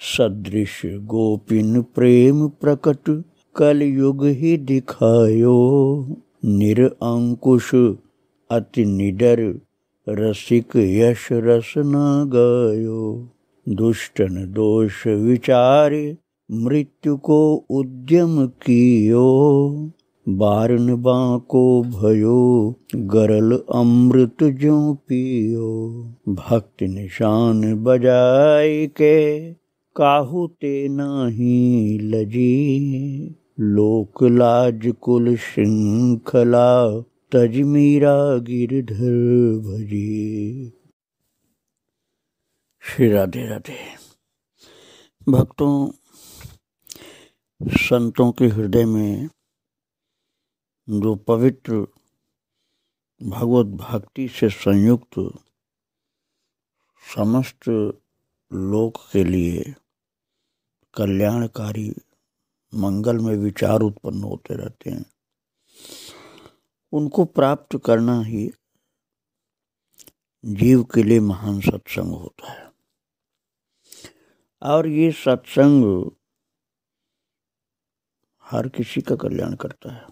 सदृश गोपिन प्रेम प्रकट कलयुग ही दिखायो। निरअंकुश अति निडर रसिक यश रस न गायो। दुष्टन दोष विचारे मृत्यु को उद्यम कियो। बारन बांको भयो गरल अमृत ज्यों पियो। भक्ति निशान बजाय के काहू ते नाही लजी। लोक लाज कुल श्रृंखला तज मीरा गिरधर भजी। श्री राधे राधे। भक्तों, संतों के हृदय में जो पवित्र भगवत भक्ति से संयुक्त समस्त लोक के लिए कल्याणकारी मंगलमय विचार उत्पन्न होते रहते हैं, उनको प्राप्त करना ही जीव के लिए महान सत्संग होता है। और ये सत्संग हर किसी का कल्याण करता है।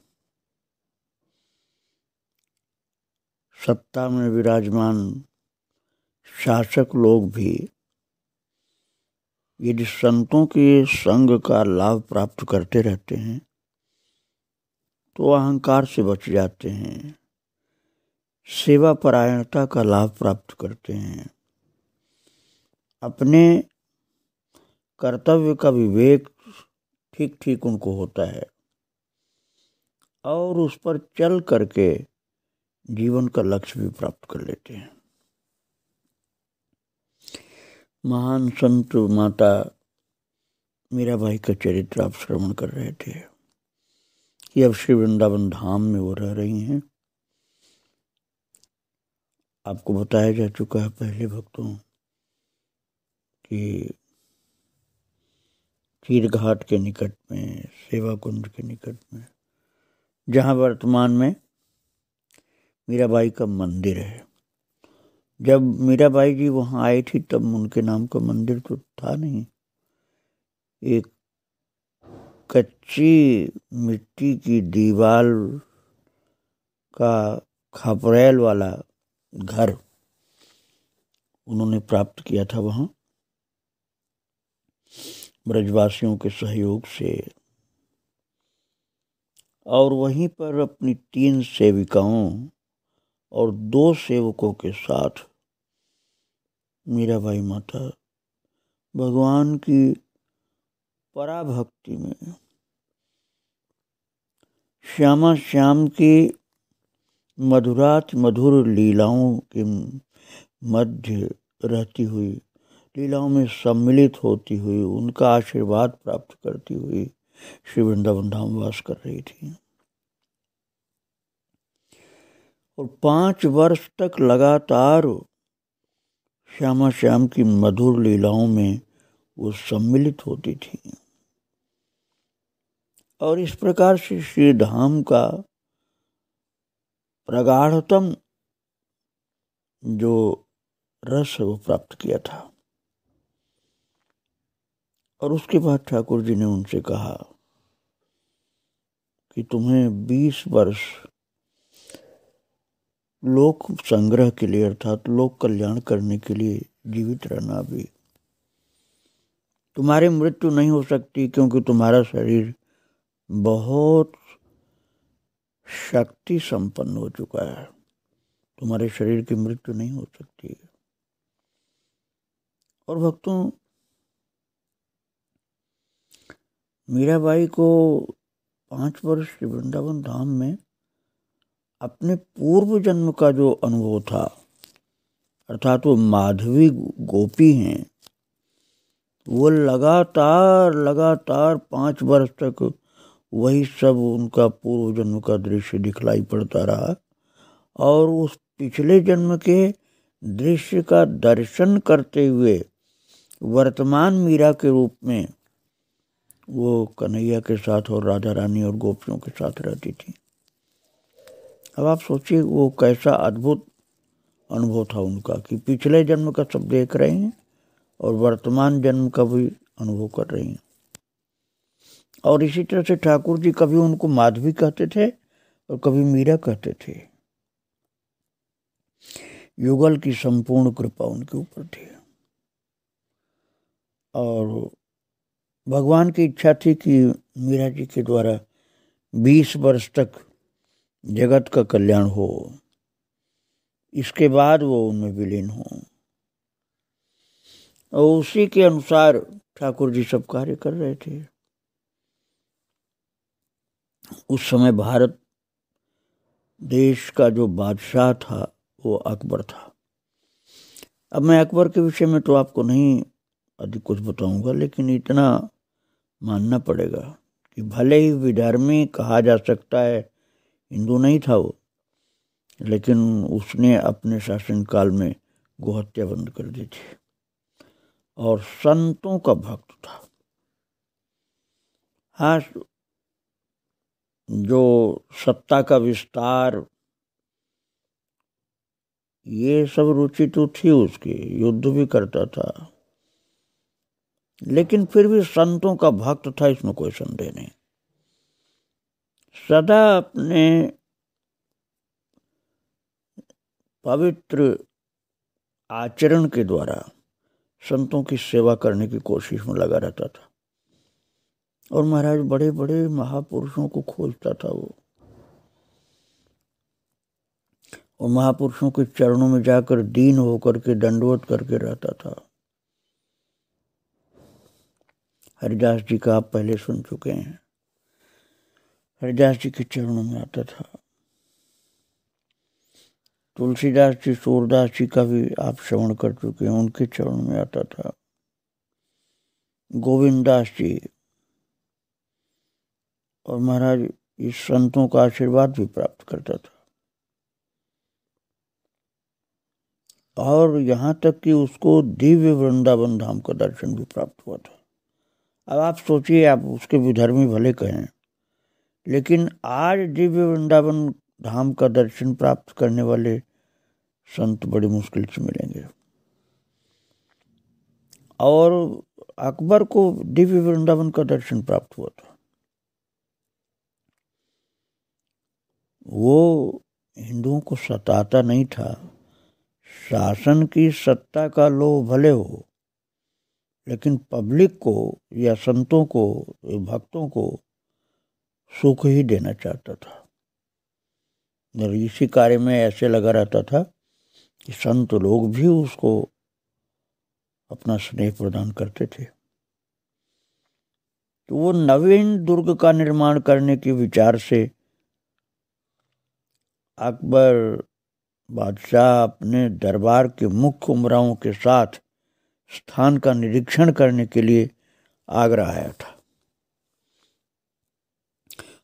सत्ता में विराजमान शासक लोग भी यदि संतों के संग का लाभ प्राप्त करते रहते हैं तो अहंकार से बच जाते हैं, सेवा परायणता का लाभ प्राप्त करते हैं, अपने कर्तव्य का विवेक ठीक ठीक उनको होता है और उस पर चल करके जीवन का लक्ष्य भी प्राप्त कर लेते हैं। महान संत माता मीराबाई का चरित्र आप श्रवण कर रहे थे कि अब श्री वृंदावन धाम में वो रह रही हैं। आपको बताया जा चुका है पहले भक्तों कि चीर घाट के निकट में, सेवा कुंज के निकट में, जहाँ वर्तमान में मीराबाई का मंदिर है। जब मीराबाई जी वहाँ आई थी तब उनके नाम का मंदिर तो था नहीं। एक कच्ची मिट्टी की दीवार का खपरेल वाला घर उन्होंने प्राप्त किया था वहाँ ब्रजवासियों के सहयोग से, और वहीं पर अपनी 3 सेविकाओं और 2 सेवकों के साथ मीराबाई माता भगवान की पराभक्ति में श्यामा श्याम की मधुराति मधुर लीलाओं के मध्य रहती हुई, लीलाओं में सम्मिलित होती हुई, उनका आशीर्वाद प्राप्त करती हुई श्री वृंदावन धाम वास कर रही थी। और 5 वर्ष तक लगातार श्यामा श्याम की मधुर लीलाओं में वो सम्मिलित होती थी। और इस प्रकार से श्री धाम का प्रगाढ़तम जो रस है वो प्राप्त किया था। और उसके बाद ठाकुर जी ने उनसे कहा कि तुम्हें 20 वर्ष लोक संग्रह के लिए अर्थात लोक कल्याण करने के लिए जीवित रहना भी। तुम्हारी मृत्यु नहीं हो सकती क्योंकि तुम्हारा शरीर बहुत शक्ति संपन्न हो चुका है। तुम्हारे शरीर की मृत्यु नहीं हो सकती। और भक्तों, मीराबाई को 5 वर्ष वृंदावन धाम में अपने पूर्व जन्म का जो अनुभव था, अर्थात वो माधवी गोपी हैं, वो लगातार 5 वर्ष तक वही सब उनका पूर्व जन्म का दृश्य दिखलाई पड़ता रहा। और उस पिछले जन्म के दृश्य का दर्शन करते हुए वर्तमान मीरा के रूप में वो कन्हैया के साथ और राधा रानी और गोपियों के साथ रहती थी। अब आप सोचिए वो कैसा अद्भुत अनुभव था उनका कि पिछले जन्म का सब देख रहे हैं और वर्तमान जन्म का भी अनुभव कर रही हैं। और इसी तरह से ठाकुर जी कभी उनको माधवी कहते थे और कभी मीरा कहते थे। युगल की संपूर्ण कृपा उनके ऊपर थी और भगवान की इच्छा थी कि मीरा जी के द्वारा 20 वर्ष तक जगत का कल्याण हो, इसके बाद वो उनमें विलीन हो। और उसी के अनुसार ठाकुर जी सब कार्य कर रहे थे। उस समय भारत देश का जो बादशाह था वो अकबर था। अब मैं अकबर के विषय में तो आपको नहीं अधिक कुछ बताऊंगा, लेकिन इतना मानना पड़ेगा कि भले ही विधर्मी कहा जा सकता है, हिंदू नहीं था वो, लेकिन उसने अपने शासनकाल में गोहत्या बंद कर दी थी और संतों का भक्त था। हाँ, जो सत्ता का विस्तार ये सब रुचि तो थी उसकी, युद्ध भी करता था, लेकिन फिर भी संतों का भक्त था, इसमें कोई संदेह नहीं। सदा अपने पवित्र आचरण के द्वारा संतों की सेवा करने की कोशिश में लगा रहता था। और महाराज बड़े बड़े महापुरुषों को खोजता था वो, और महापुरुषों के चरणों में जाकर दीन होकर के दंडवत करके रहता था। हरिदास जी का आप पहले सुन चुके हैं, हरिदास जी के चरणों में आता था। तुलसीदास जी, सूरदास जी का भी आप श्रवण कर चुके हैं, उनके चरणों में आता था। गोविंदास जी, और महाराज इस संतों का आशीर्वाद भी प्राप्त करता था। और यहाँ तक कि उसको दिव्य वृंदावन धाम का दर्शन भी प्राप्त हुआ था। अब आप सोचिए, आप उसके विधर्मी भले कहें, लेकिन आज दिव्य वृंदावन धाम का दर्शन प्राप्त करने वाले संत बड़ी मुश्किल से मिलेंगे। और अकबर को दिव्य वृंदावन का दर्शन प्राप्त हुआ था। वो हिंदुओं को सताता नहीं था। शासन की सत्ता का लोभ भले हो, लेकिन पब्लिक को या संतों को, भक्तों को सुख ही देना चाहता था। और इसी कार्य में ऐसे लगा रहता था कि संत लोग भी उसको अपना स्नेह प्रदान करते थे। तो वो नवीन दुर्ग का निर्माण करने के विचार से अकबर बादशाह अपने दरबार के मुख्य उमरावों के साथ स्थान का निरीक्षण करने के लिए आगरा आया था।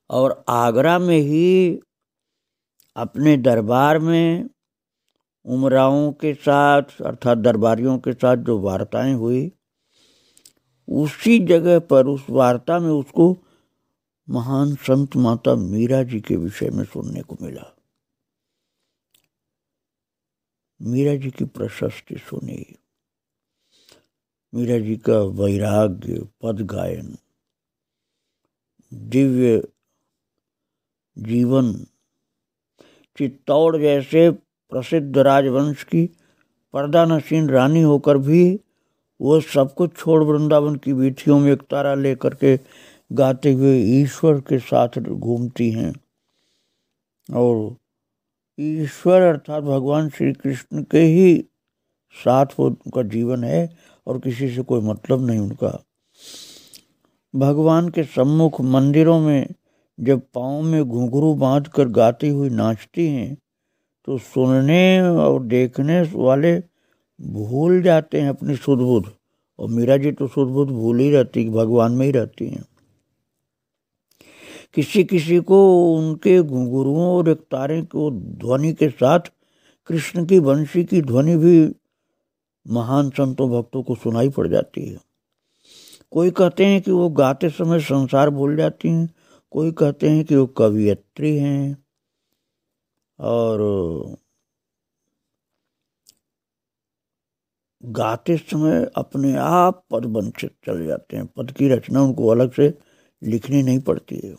और आगरा में ही अपने दरबार में उमरावों के साथ अर्थात दरबारियों के साथ जो वार्ताएं हुई, उसी जगह पर उस वार्ता में उसको महान संत माता मीरा जी के विषय में सुनने को मिला। मीरा जी की प्रशस्ति सुनी, मीरा जी का वैराग्य, पद गायन, दिव्य जीवन, चित्तौड़ जैसे प्रसिद्ध राजवंश की पर्दानशीन रानी होकर भी वो सब कुछ छोड़ वृंदावन की वीथियों में एक तारा लेकर के गाते हुए ईश्वर के साथ घूमती हैं। और ईश्वर अर्थात भगवान श्री कृष्ण के ही साथ वो उनका जीवन है और किसी से कोई मतलब नहीं उनका। भगवान के सम्मुख मंदिरों में जब पाँव में घुंघरू बांध कर गाती हुई नाचती हैं, तो सुनने और देखने वाले भूल जाते हैं अपनी सुध बुध। और मीरा जी तो सुध बुध भूल ही रहती, भगवान में ही रहती हैं। किसी किसी को उनके घुंघरुओं और एक तारे को ध्वनि के साथ कृष्ण की बंशी की ध्वनि भी महान संतों भक्तों को सुनाई पड़ जाती है। कोई कहते हैं कि वो गाते समय संसार भूल जाती हैं, कोई कहते हैं कि वो कवियत्री हैं। और गाते समय अपने आप पद बनते चले जाते हैं। पद की रचना उनको अलग से लिखनी नहीं पड़ती है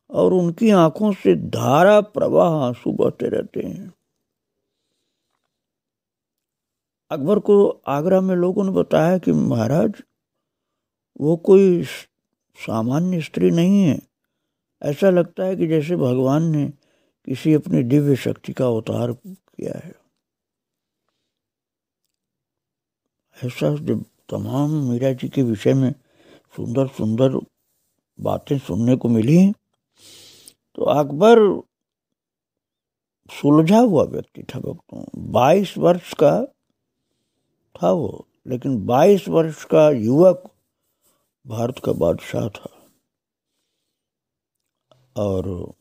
और उनकी आंखों से धारा प्रवाह आंसू बहते रहते हैं। अकबर को आगरा में लोगों ने बताया कि महाराज वो कोई सामान्य स्त्री नहीं है, ऐसा लगता है कि जैसे भगवान ने किसी अपनी दिव्य शक्ति का अवतार किया है। ऐसा जब तमाम मीरा जी के विषय में सुंदर सुंदर बातें सुनने को मिली तो अकबर सुलझा हुआ व्यक्ति था। भक्तों 22 वर्ष का था वो, लेकिन 22 वर्ष का युवक भारत का बादशाह था और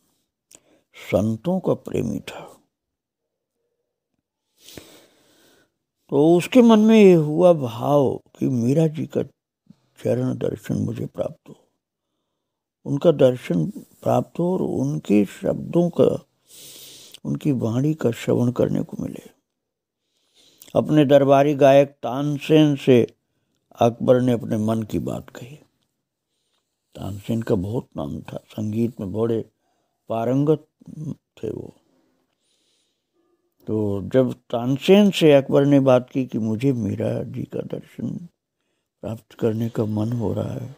संतों का प्रेमी था। तो उसके मन में ये हुआ भाव कि मीरा जी का चरण दर्शन मुझे प्राप्त हो, उनका दर्शन प्राप्त हो और उनके शब्दों का, उनकी वाणी का श्रवण करने को मिले। अपने दरबारी गायक तानसेन से अकबर ने अपने मन की बात कही। तानसेन का बहुत नाम था, संगीत में बड़े पारंगत थे वो। तो जब तानसेन से अकबर ने बात की कि मुझे मीरा जी का दर्शन प्राप्त करने का मन हो रहा है,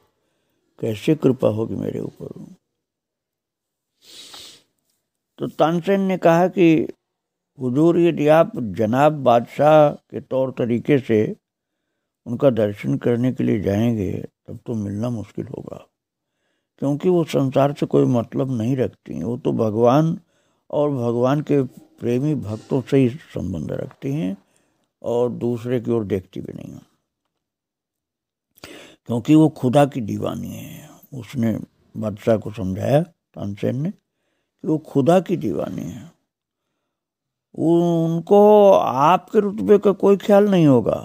कैसे कृपा होगी मेरे ऊपर। तो तानसेन ने कहा कि हुजूर यदि आप जनाब बादशाह के तौर तरीके से उनका दर्शन करने के लिए जाएंगे तब तो मिलना मुश्किल होगा, क्योंकि वो संसार से कोई मतलब नहीं रखती हैं। वो तो भगवान और भगवान के प्रेमी भक्तों से ही संबंध रखती हैं और दूसरे की ओर देखती भी नहीं, क्योंकि वो खुदा की दीवानी है। उसने बादशाह को समझाया, तानसेन ने, कि वो खुदा की दीवानी है। उनको आपके रुतबे का कोई ख्याल नहीं होगा।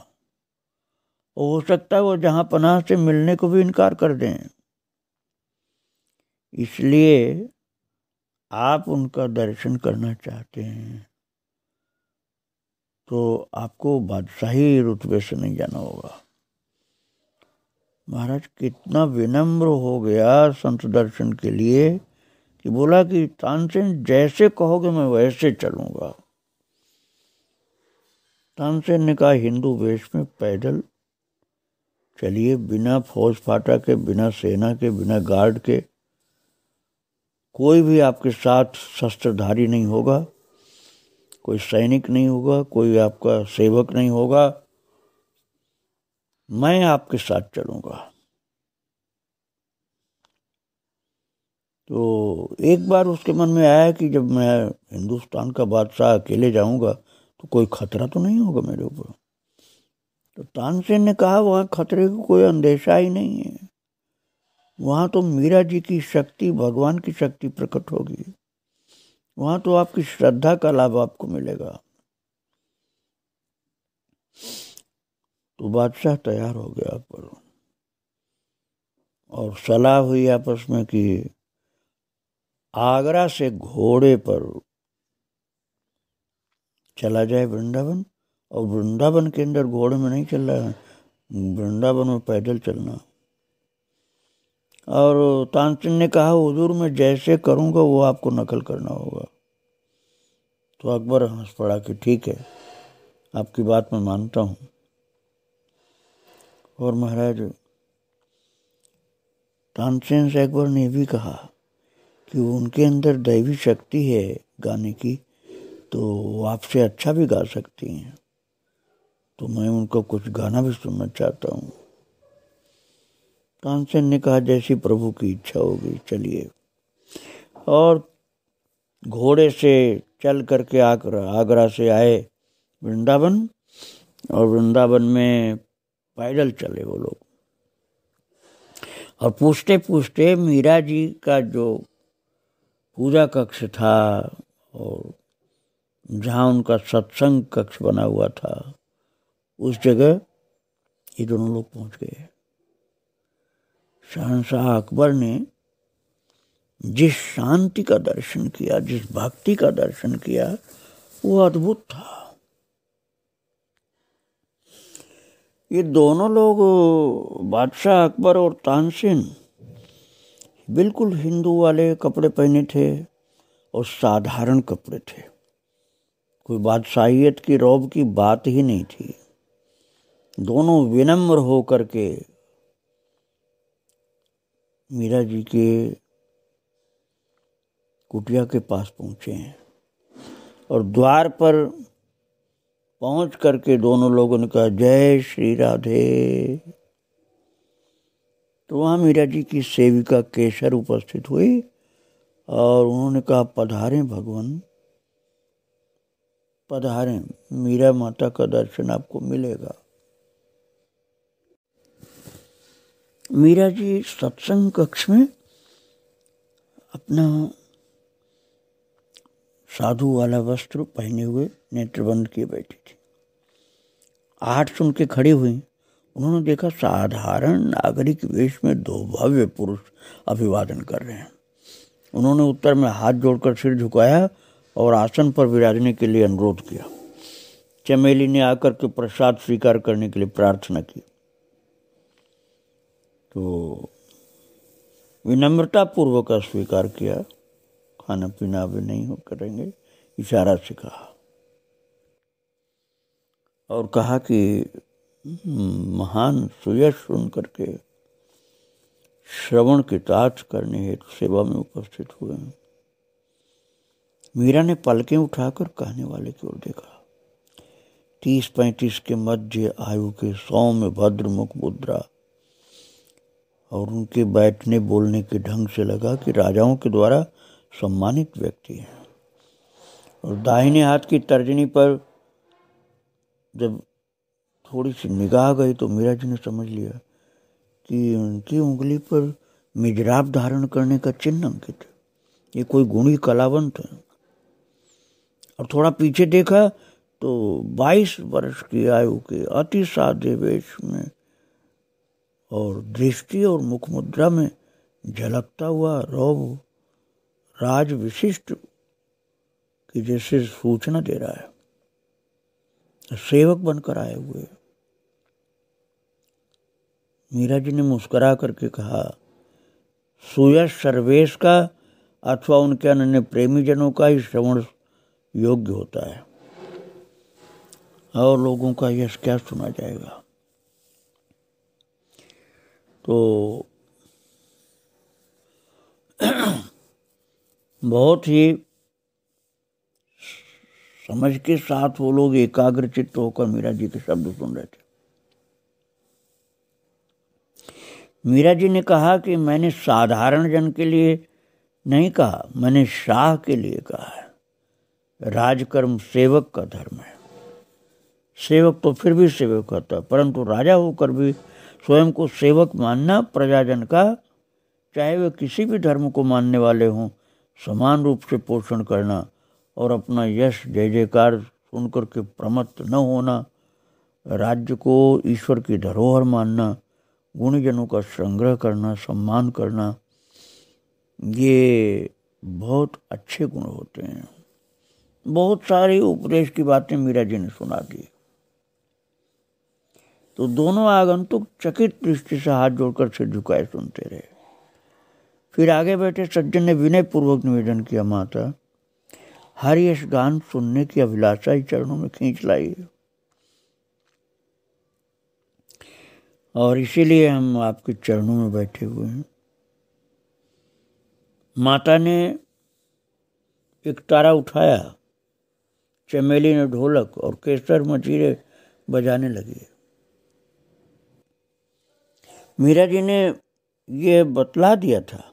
हो सकता है वो जहां पनाह से मिलने को भी इनकार कर दें। इसलिए आप उनका दर्शन करना चाहते हैं तो आपको बादशाही रुतबे से नहीं जाना होगा। महाराज कितना विनम्र हो गया संत दर्शन के लिए कि बोला कि तानसेन जैसे कहोगे मैं वैसे चलूंगा। तानसेन ने कहा हिंदू वेश में पैदल चलिए, बिना फौज फाटा के, बिना सेना के, बिना गार्ड के। कोई भी आपके साथ शस्त्रधारी नहीं होगा, कोई सैनिक नहीं होगा, कोई आपका सेवक नहीं होगा, मैं आपके साथ चलूंगा। तो एक बार उसके मन में आया कि जब मैं हिंदुस्तान का बादशाह अकेले जाऊंगा तो कोई खतरा तो नहीं होगा मेरे ऊपर। तो तानसेन ने कहा वहां खतरे को कोई अंदेशा ही नहीं है, वहां तो मीरा जी की शक्ति, भगवान की शक्ति प्रकट होगी, वहां तो आपकी श्रद्धा का लाभ आपको मिलेगा। तो बादशाह तैयार हो गया पर, और सलाह हुई आपस में कि आगरा से घोड़े पर चला जाए वृंदावन, और वृंदावन के अंदर घोड़े में नहीं चल रहा है, वृंदावन में पैदल चलना। और तानसेन ने कहा हुजूर मैं जैसे करूंगा वो आपको नकल करना होगा। तो अकबर हंस पड़ा कि ठीक है, आपकी बात मैं मानता हूं। और महाराज तानसेन से अकबर ने भी कहा कि उनके अंदर दैवी शक्ति है गाने की, तो वो आपसे अच्छा भी गा सकती हैं, तो मैं उनको कुछ गाना भी सुनना चाहता हूँ। तानसेन ने कहा जैसी प्रभु की इच्छा होगी, चलिए। और घोड़े से चल करके आगरा से आए वृंदावन, और वृंदावन में पैदल चले वो लोग। और पूछते पूछते मीरा जी का जो पूजा कक्ष था और जहाँ उनका सत्संग कक्ष बना हुआ था, उस जगह ये दोनों लोग पहुंच गए। शहंशाह अकबर ने जिस शांति का दर्शन किया, जिस भक्ति का दर्शन किया, वो अद्भुत था। ये दोनों लोग बादशाह अकबर और तानसेन बिल्कुल हिंदू वाले कपड़े पहने थे और साधारण कपड़े थे, कोई बादशाहियत की रौब की बात ही नहीं थी। दोनों विनम्र होकर के मीरा जी के कुटिया के पास पहुंचे हैं और द्वार पर पहुंच करके दोनों लोगों ने कहा जय श्री राधे। तो वहाँ मीरा जी की सेविका केसर उपस्थित हुई और उन्होंने कहा पधारें भगवान, पधारें, मीरा माता का दर्शन आपको मिलेगा। मीरा जी सत्संग कक्ष में अपना साधु वाला वस्त्र पहने हुए नेत्रबंद किए बैठी थी। आहट सुन के खड़ी हुई। उन्होंने देखा साधारण नागरिक वेश में दो भव्य पुरुष अभिवादन कर रहे हैं। उन्होंने उत्तर में हाथ जोड़कर सिर झुकाया और आसन पर विराजने के लिए अनुरोध किया। चमेली ने आकर के प्रसाद स्वीकार करने के लिए प्रार्थना की तो विनम्रता पूर्वक स्वीकार किया। खाना पीना अभी नहीं हो करेंगे, इशारा से कहा और कहा कि महान सुयश सुन करके श्रवण के ताज करने हेतु सेवा में उपस्थित हुए हैं। मीरा ने पलकें उठाकर कहने वाले की ओर देखा। 30-35 के मध्य आयु के सौम्य भद्र मुख मुद्रा और उनके बैठने बोलने के ढंग से लगा कि राजाओं के द्वारा सम्मानित व्यक्ति हैं। और दाहिने हाथ की तर्जनी पर जब थोड़ी सी निगाह गई तो मीरा जी ने समझ लिया कि उनकी उंगली पर मिजराब धारण करने का चिन्ह अंकित है। ये कोई गुणी कलावंत है। और थोड़ा पीछे देखा तो 22 वर्ष की आयु के अति सादे वेश में और दृष्टि और मुख मुद्रा में झलकता हुआ रौब राज विशिष्ट की जैसे सूचना दे रहा है, सेवक बनकर आए हुए। मीरा जी ने मुस्कुरा करके कहा सुयश सर्वेश का अथवा उनके अन्य प्रेमी जनों का ही श्रवण योग्य होता है और लोगों का यश क्या सुना जाएगा। तो बहुत ही समझ के साथ वो लोग एकाग्रचित्त होकर मीरा जी के शब्द सुन रहे थे। मीरा जी ने कहा कि मैंने साधारण जन के लिए नहीं कहा, मैंने शाह के लिए कहा है। राजकर्म सेवक का धर्म है। सेवक तो फिर भी सेवक होता है, परंतु राजा होकर भी स्वयं को सेवक मानना प्रजाजन का, चाहे वे किसी भी धर्म को मानने वाले हों, समान रूप से पोषण करना और अपना यश जय जयकार सुनकर के प्रमत्त न होना, राज्य को ईश्वर की धरोहर मानना, गुणीजनों का संग्रह करना, सम्मान करना, ये बहुत अच्छे गुण होते हैं। बहुत सारी उपदेश की बातें मीरा जी ने सुना दी। तो दोनों आगंतुक चकित दृष्टि से हाथ जोड़कर सिर झुकाए सुनते रहे। फिर आगे बैठे सज्जन ने विनय पूर्वक निवेदन किया, माता हरि यश गान सुनने की अभिलाषा ही चरणों में खींच लाई और इसीलिए हम आपके चरणों में बैठे हुए हैं। माता ने एक तारा उठाया, चमेली ने ढोलक और केसर मजीरे बजाने लगी। मीरा जी ने ये बतला दिया था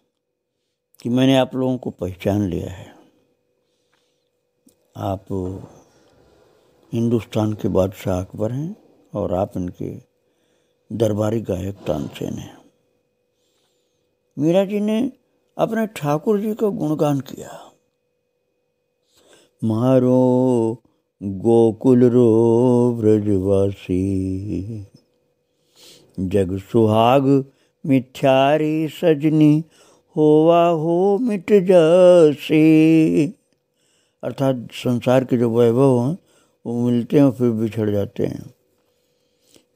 कि मैंने आप लोगों को पहचान लिया है। आप हिंदुस्तान के बादशाह अकबर हैं और आप इनके दरबारी गायक तानसेन हैं। मीरा जी ने अपने ठाकुर जी का गुणगान किया। मारो गोकुल रो ब्रजवासी, जग सुहाग मिथ्यारी सजनी, होवा हो मिट जासी। अर्थात संसार के जो वैभव हैं वो मिलते हैं और फिर बिछड़ जाते हैं।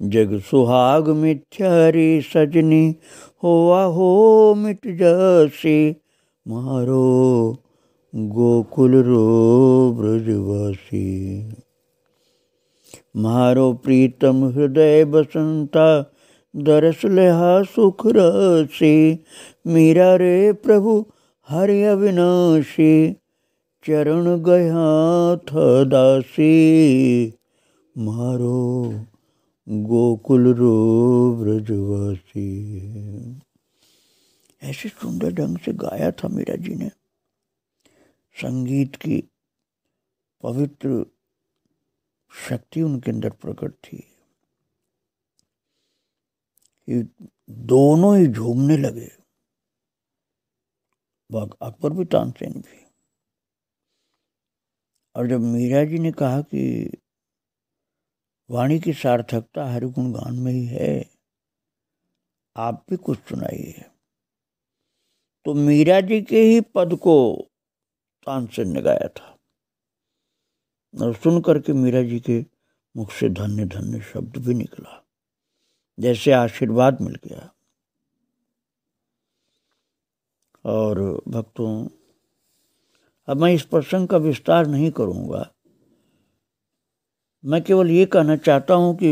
जग सुहाग मिथ्या हरि सजनी, होवा हो मिट जासी, मारो गोकुल रो ब्रजवासी। मारो प्रीतम हृदय बसंता, दरस लहा सुख रसी। मीरा रे प्रभु हरि अविनाशी, चरण गया था दासी। मारो गोकुल रो ब्रजवासी। ऐसे सुंदर ढंग से गाया था मीरा जी ने। संगीत की पवित्र शक्ति उनके अंदर प्रकट थी कि दोनों ही झूमने लगे, अकबर भी तानसेन भी। और जब मीरा जी ने कहा कि वाणी की सार्थकता हरिगुण गान में ही है, आप भी कुछ सुनाइए, तो मीरा जी के ही पद को तानसेन ने गाया था। और सुन करके मीरा जी के मुख से धन्य धन्य शब्द भी निकला, जैसे आशीर्वाद मिल गया। और भक्तों, अब मैं इस प्रसंग का विस्तार नहीं करूंगा। मैं केवल ये कहना चाहता हूं कि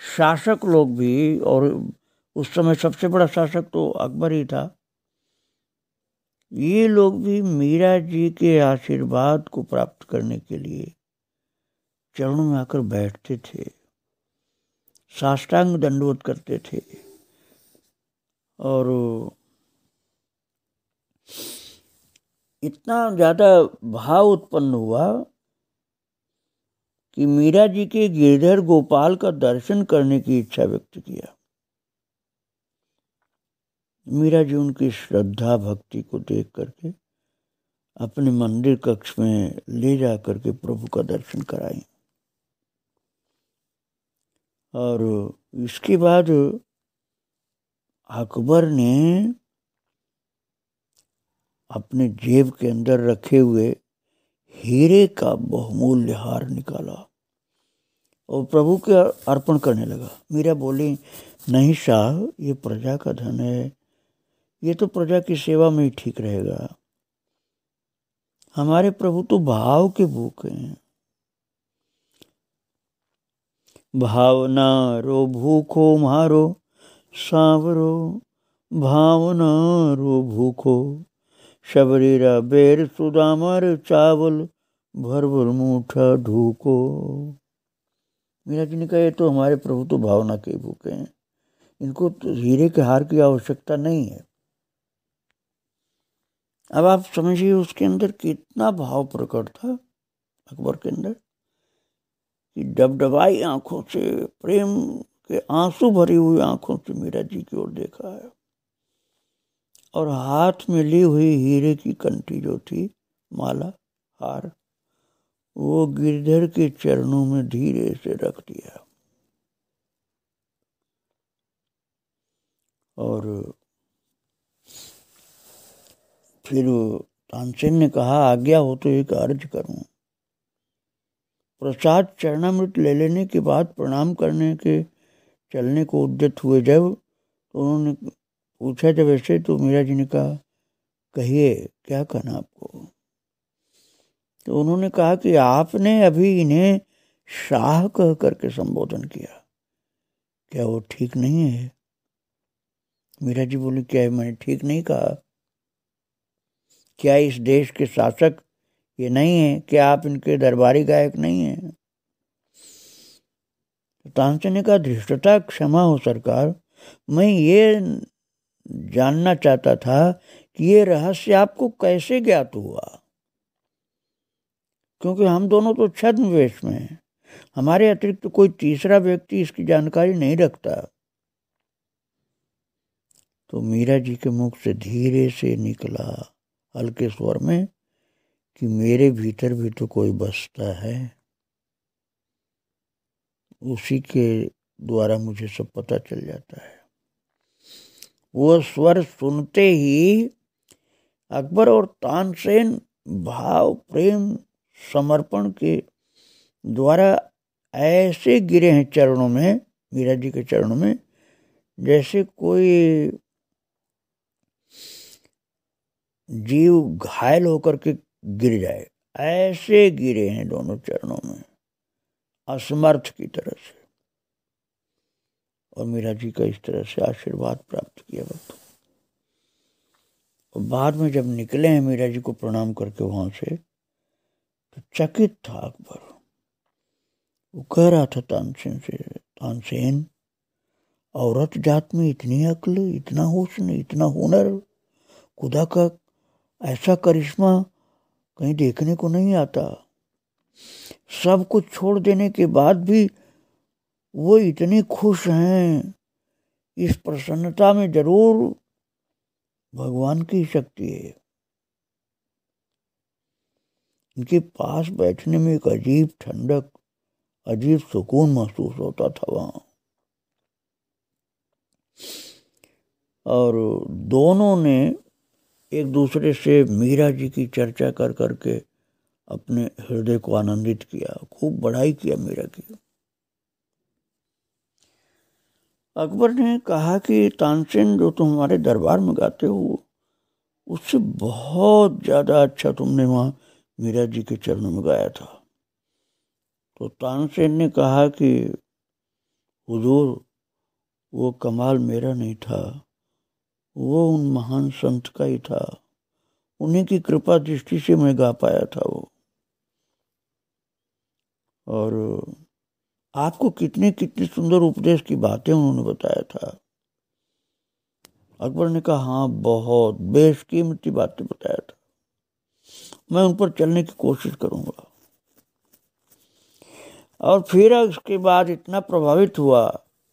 शासक लोग भी, और उस समय सबसे बड़ा शासक तो अकबर ही था, ये लोग भी मीरा जी के आशीर्वाद को प्राप्त करने के लिए चरणों में आकर बैठते थे, साष्टांग दंडवत करते थे। और इतना ज्यादा भाव उत्पन्न हुआ कि मीरा जी के गिरधर गोपाल का दर्शन करने की इच्छा व्यक्त किया। मीरा जी उनकी श्रद्धा भक्ति को देख करके अपने मंदिर कक्ष में ले जा करके प्रभु का दर्शन कराई। और इसके बाद अकबर ने अपने जेब के अंदर रखे हुए हीरे का बहुमूल्य हार निकाला और प्रभु के अर्पण करने लगा। मीरा बोली, नहीं शाह, ये प्रजा का धन है, ये तो प्रजा की सेवा में ही ठीक रहेगा। हमारे प्रभु तो भाव के भूखे हैं। भावना रो भूखो मारो सांवरो, भावना रो भूखो, शबरीरा बेर सुदामर चावल, भर भर मूठा ढूको। मीरा जी ने कहा, ये तो हमारे प्रभु तो भावना के भूखे हैं, इनको तो हीरे के हार की आवश्यकता नहीं है। अब आप समझिए उसके अंदर कितना भाव प्रकट था अकबर के अंदर, कि डबडबाई आंखों से, प्रेम के आंसू भरी हुई आंखों से मीरा जी की ओर देखा है। और हाथ में ली हुई हीरे की कंठी जो थी, माला हार, वो गिरधर के चरणों में धीरे से रख दिया। और फिर तानसेन ने कहा, आज्ञा हो तो एक अर्ज करूं। प्रसाद चरणामृत ले लेने के बाद प्रणाम करने के चलने को उद्यत हुए जब, तो उन्होंने पूछा जब ऐसे, तो मीरा जी ने कहा, कहिए क्या कहना आपको। तो उन्होंने कहा कि आपने अभी इन्हें शाह कह करके संबोधन किया, क्या वो ठीक नहीं है। मीरा जी बोली, क्या मैंने ठीक नहीं कहा? क्या इस देश के शासक ये नहीं है? क्या आप इनके दरबारी गायक नहीं हैं? तानसेन ने कहा, धृष्टता क्षमा हो सरकार, मैं ये जानना चाहता था कि ये रहस्य आपको कैसे ज्ञात हुआ, क्योंकि हम दोनों तो छद्म वेश में हैं, हमारे अतिरिक्त तो कोई तीसरा व्यक्ति इसकी जानकारी नहीं रखता। तो मीरा जी के मुख से धीरे से निकला हल्के स्वर में कि मेरे भीतर भी तो कोई बसता है, उसी के द्वारा मुझे सब पता चल जाता है। वो स्वर सुनते ही अकबर और तानसेन भाव, प्रेम, समर्पण के द्वारा ऐसे गिरे हैं चरणों में, मीरा जी के चरणों में, जैसे कोई जीव घायल होकर के गिर जाए, ऐसे गिरे हैं दोनों चरणों में, असमर्थ की तरह से। और मीरा जी का इस तरह से आशीर्वाद प्राप्त किया वक्त। और बाद में जब निकले हैं मीरा जी को प्रणाम करके वहां से, तो चकित था अकबर। वो कह रहा था तानसेन से, तानसेन, औरत जात में इतनी अक्ल, इतना हुस्न, इतना हुनर, खुदा का ऐसा करिश्मा कहीं देखने को नहीं आता। सब कुछ छोड़ देने के बाद भी वो इतनी खुश हैं। इस प्रसन्नता में जरूर भगवान की शक्ति है। इनके पास बैठने में एक अजीब ठंडक, अजीब सुकून महसूस होता था वहां। और दोनों ने एक दूसरे से मीरा जी की चर्चा कर करके अपने हृदय को आनंदित किया, खूब बड़ाई किया मीरा की। अकबर ने कहा कि तानसेन, जो तुम हमारे दरबार में गाते हो, उससे बहुत ज्यादा अच्छा तुमने वहां मीरा जी के चरणों में गाया था। तो तानसेन ने कहा कि हुजूर, वो कमाल मेरा नहीं था, वो उन महान संत का ही था। उन्हीं की कृपा दृष्टि से मैं गा पाया था वो। और आपको कितनी कितनी सुंदर उपदेश की बातें उन्होंने बताया था। अकबर ने कहा, हाँ, बहुत बेशकीमती बातें बताया था, मैं उन पर चलने की कोशिश करूंगा। और फिर उसके बाद इतना प्रभावित हुआ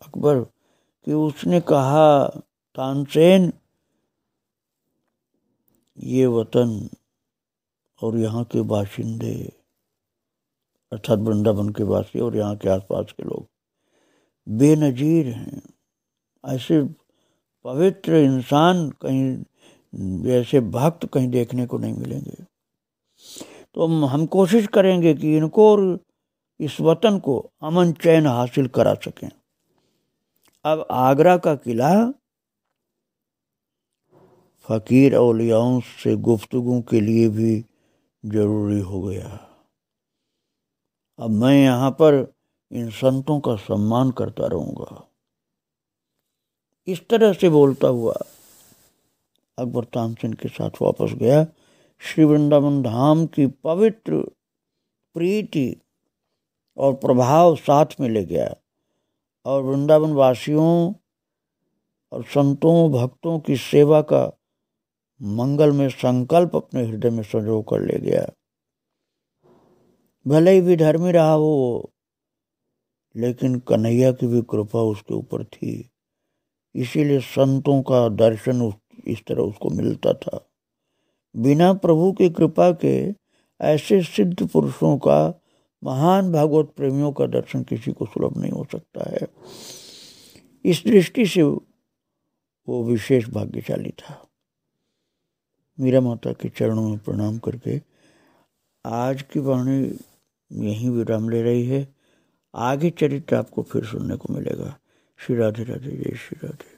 अकबर कि उसने कहा, तानसेन, ये वतन और यहाँ के बाशिंदे, अर्थात वृंदावन के वासी और यहाँ के आसपास के लोग बेनजीर हैं। ऐसे पवित्र इंसान कहीं, ऐसे भक्त कहीं देखने को नहीं मिलेंगे। तो हम कोशिश करेंगे कि इनको और इस वतन को अमन चैन हासिल करा सकें। अब आगरा का किला फकीर औलियाओं से गुफ्तगू के लिए भी जरूरी हो गया। अब मैं यहाँ पर इन संतों का सम्मान करता रहूंगा। इस तरह से बोलता हुआ अकबर तानसेन के साथ वापस गया। श्री वृंदावन धाम की पवित्र प्रीति और प्रभाव साथ में ले गया और वृंदावन वासियों और संतों भक्तों की सेवा का मंगल में संकल्प अपने हृदय में संजो कर ले गया। भले ही विधर्मी रहा वो, लेकिन कन्हैया की भी कृपा उसके ऊपर थी, इसीलिए संतों का दर्शन इस तरह उसको मिलता था। बिना प्रभु की कृपा के ऐसे सिद्ध पुरुषों का, महान भागवत प्रेमियों का दर्शन किसी को सुलभ नहीं हो सकता है। इस दृष्टि से वो विशेष भाग्यशाली था। मीरा माता के चरणों में प्रणाम करके आज की वाणी यहीं विराम ले रही है। आगे चरित्र आपको फिर सुनने को मिलेगा। श्री राधे राधे, जय श्री राधे।